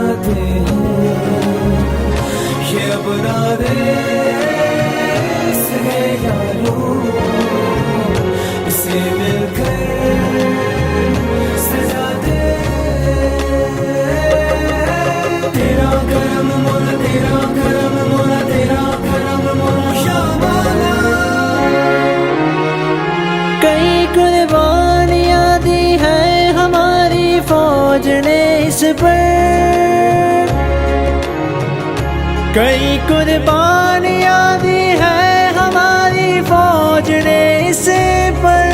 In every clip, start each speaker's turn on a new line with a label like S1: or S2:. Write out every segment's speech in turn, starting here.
S1: बनाते हैं। ये अपना देश है यारों, इसे मिलकर सजाते तेरा करम मोला, तेरा करम मोला, तेरा करम मोला शाबाना।
S2: कई कुर्बानियां दी है हमारी फौज ने इस पर, कई कुर्बानियां दी है हमारी फौज ने इस पर।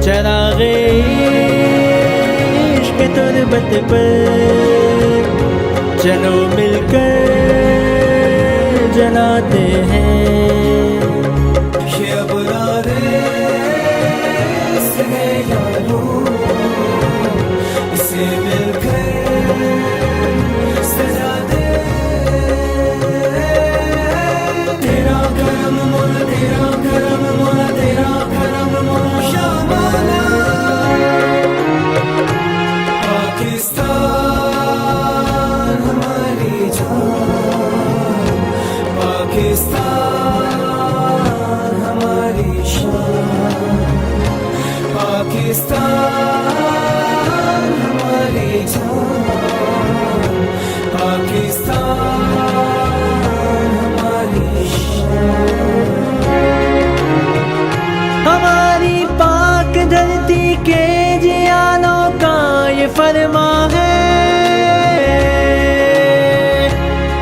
S2: चराग़े इश्क़ तुर्बत पर चलो मिलकर जलाते हैं।
S1: ये अपना देश है यारों, इसे मिलकर सजाते तेरा करम मोला, तेरा करम मोला, तेरा करम मोला शाबाना। पाकिस्तान हमारी जान, पाकिस्तान हमारी शान, पाकिस्तान हमारी जान, पाकिस्तान हमारी शान।
S2: हमारी पाक धरती के जियालों का ये फरमा है,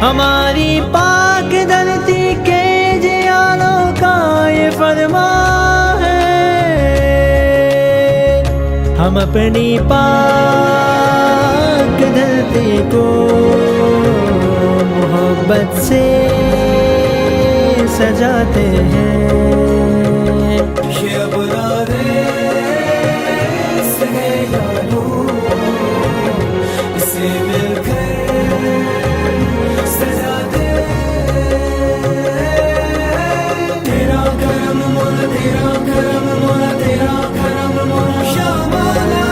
S2: हमारी पाक धरती के जियालों का ये फरमा है। हम अपनी पाक धरती को मोहब्बत से सजाते हैं।
S1: ये अपना देश है यारों, इसे मिलकर सजाते तेरा करम मोला, तेरा करम मोला, तेरा करम मोला शाबाना।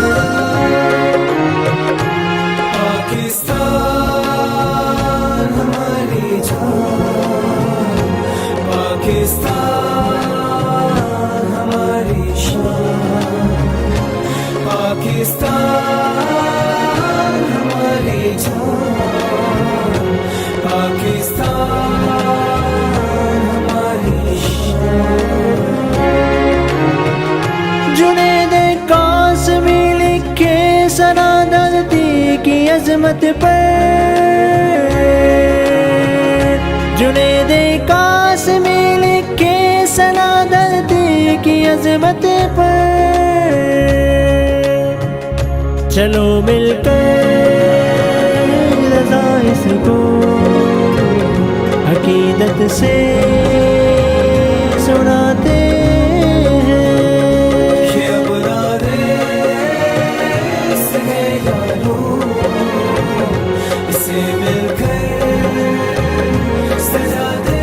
S1: पाकिस्तान हमारी जान, पाकिस्तान हमारी शान, पाकिस्तान हमारी जान, पाकिस्तान हमारी शान।
S2: जुनैद कासमी लिखे सना धरती की अजमत पर, जुनैद कासमी लिखे सना धरती की अजमत पर। चलो मिलकर रज़ा इसको अकीदत से सुनाते हैं।
S1: ये अपना देश है यारों, इसे मिलकर सजाते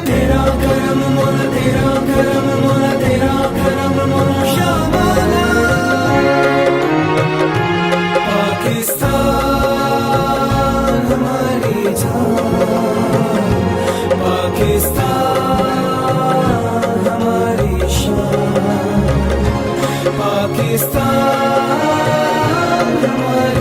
S1: तेरा करम मोला, तेरा करम मोला, तेरा करम मोला शाबाना। पाकिस्तान हमारी जान, पाकिस्तान हमारी शान, पाकिस्तान हमारी